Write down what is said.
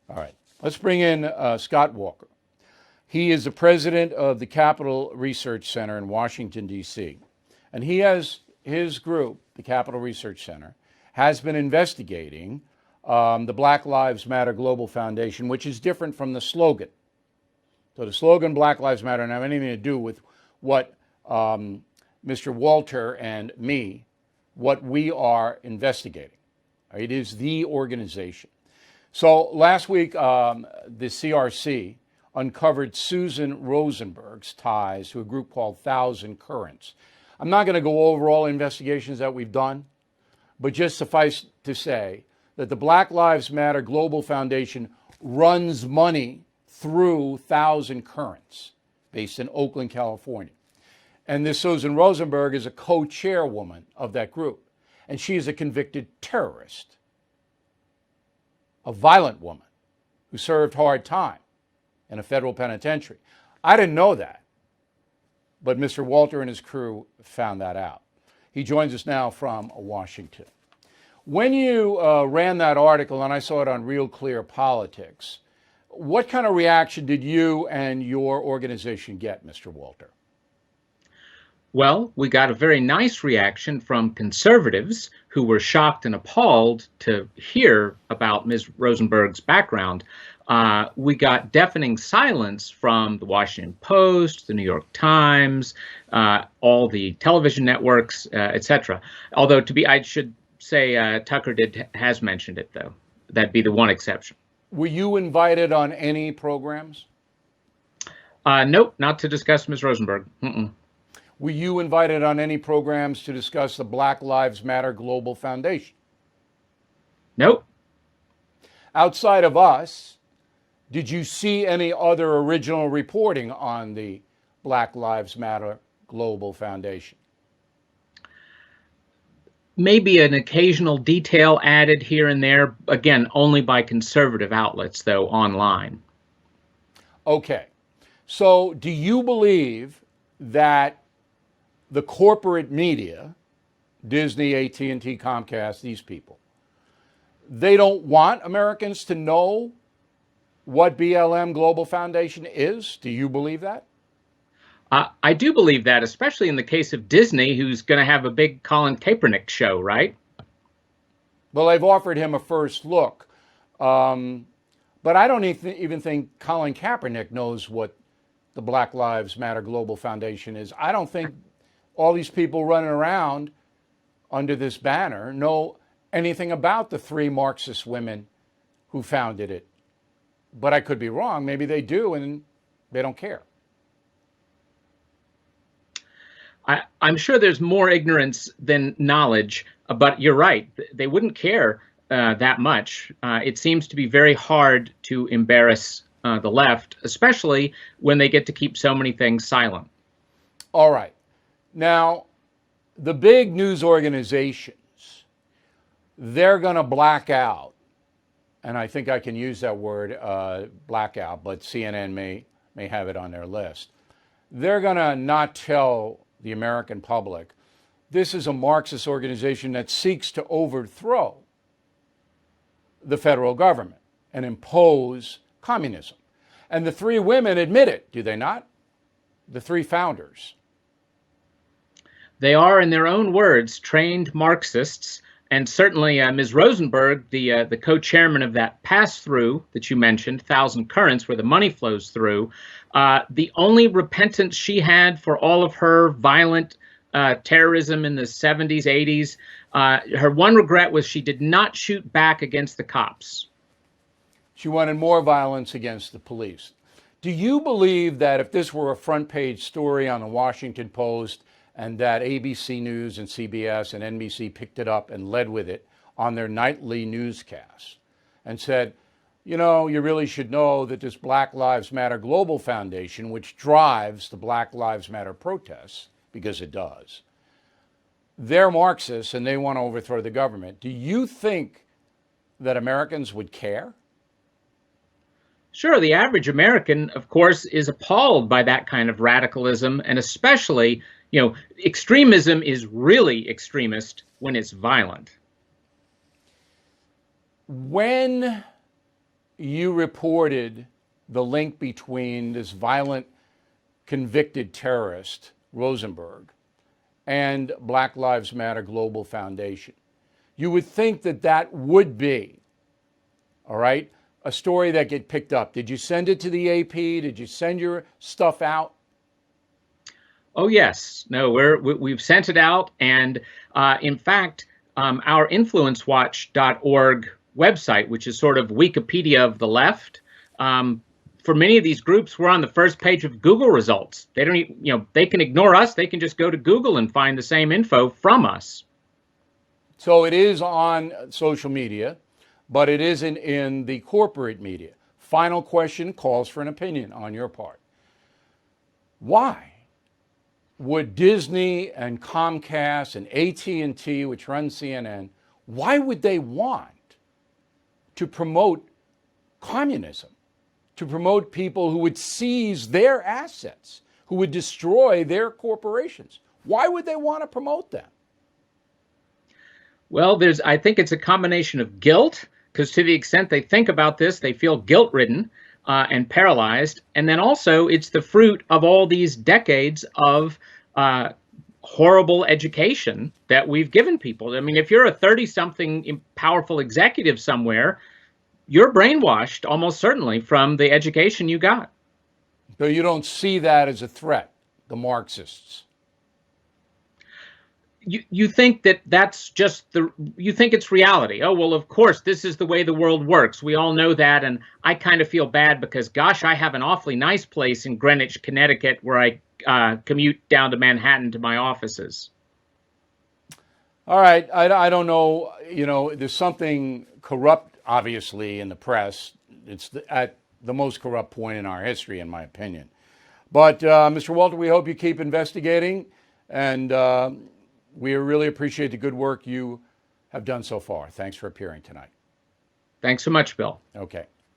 All right. Let's bring in Scott Walter. He is the president of the Capital Research Center in Washington, D.C. And he has his group, the Capital Research Center, has been investigating the Black Lives Matter Global Foundation, which is different from the slogan. So the slogan Black Lives Matter doesn't have anything to do with what Mr. Walter and me, what we are investigating. It is the organization. So last week, the CRC uncovered Susan Rosenberg's ties to a group called Thousand Currents. I'm not going to go over all investigations that we've done, but just suffice to say that the Black Lives Matter Global Foundation runs money through Thousand Currents, based in Oakland, California. And this Susan Rosenberg is a co-chairwoman of that group. And she is a convicted terrorist, a violent woman who served hard time in a federal penitentiary. I didn't know that, but Mr. Walter and his crew found that out. He joins us now from Washington. When you ran that article, and I saw it on Real Clear Politics, what kind of reaction did you and your organization get, Mr. Walter? Well, we got a very nice reaction from conservatives who were shocked and appalled to hear about Ms. Rosenberg's background. We got deafening silence from the Washington Post, the New York Times, all the television networks, etc. Although I should say Tucker has mentioned it, though. That'd be the one exception. Were you invited on any programs? Nope, not to discuss Ms. Rosenberg. Mm-mm. Were you invited on any programs to discuss the Black Lives Matter Global Foundation? Nope. Outside of us, did you see any other original reporting on the Black Lives Matter Global Foundation? Maybe an occasional detail added here and there, again, only by conservative outlets, though, online. Okay. So do you believe that the corporate media, Disney, AT&T, Comcast, these people, they don't want Americans to know what BLM Global Foundation is? Do you believe that? I do believe that, especially in the case of Disney, who's going to have a big Colin Kaepernick show, right? Well, they've offered him a first look. But I don't even think Colin Kaepernick knows what the Black Lives Matter Global Foundation is. I don't think all these people running around under this banner know anything about the three Marxist women who founded it. But I could be wrong. Maybe they do and they don't care. I'm sure there's more ignorance than knowledge, but you're right. They wouldn't care that much. It seems to be very hard to embarrass the left, especially when they get to keep so many things silent. All right. Now, the big news organizations, they're going to black out. And I think I can use that word, blackout, but CNN may have it on their list. They're going to not tell the American public this is a Marxist organization that seeks to overthrow the federal government and impose communism. And the three women admit it, do they not? The three founders. They are, in their own words, trained Marxists. And certainly Ms. Rosenberg, the co-chairman of that pass-through that you mentioned, Thousand Currents, where the money flows through, the only repentance she had for all of her violent terrorism in the 70s, 80s, her one regret was she did not shoot back against the cops. She wanted more violence against the police. Do you believe that if this were a front page story on the Washington Post and that ABC News and CBS and NBC picked it up and led with it on their nightly newscasts and said, you know, you really should know that this Black Lives Matter Global Foundation, which drives the Black Lives Matter protests, because it does, they're Marxists and they want to overthrow the government. Do you think that Americans would care? Sure, the average American, of course, is appalled by that kind of radicalism, and especially, you know, extremism is really extremist when it's violent. When you reported the link between this violent convicted terrorist, Rosenberg, and Black Lives Matter Global Foundation. You would think that that would be, all right, a story that get picked up. Did you send it to the AP? Did you send your stuff out? Oh yes, no, we've sent it out, and in fact, our InfluenceWatch.org website, which is sort of Wikipedia of the left, for many of these groups, we're on the first page of Google results. They don't, they can ignore us. They can just go to Google and find the same info from us. So it is on social media, but it isn't in the corporate media. Final question calls for an opinion on your part. Why would Disney and Comcast and AT&T, which runs CNN, why would they want to promote communism, to promote people who would seize their assets, who would destroy their corporations? Why would they want to promote them? Well, I think it's a combination of guilt, because to the extent they think about this, they feel guilt-ridden and paralyzed. And then also it's the fruit of all these decades of horrible education that we've given people. I mean, if you're a 30-something powerful executive somewhere, you're brainwashed almost certainly from the education you got. So you don't see that as a threat, the Marxists? You think that's just you think it's reality. Oh, well, of course, this is the way the world works. We all know that. And I kind of feel bad because, gosh, I have an awfully nice place in Greenwich, Connecticut, where I commute down to Manhattan to my offices. All right. I don't know. There's something corrupt, obviously, in the press. It's at the most corrupt point in our history, in my opinion. But, Mr. Walter, we hope you keep investigating. And we really appreciate the good work you have done so far. Thanks for appearing tonight. Thanks so much, Bill. Okay.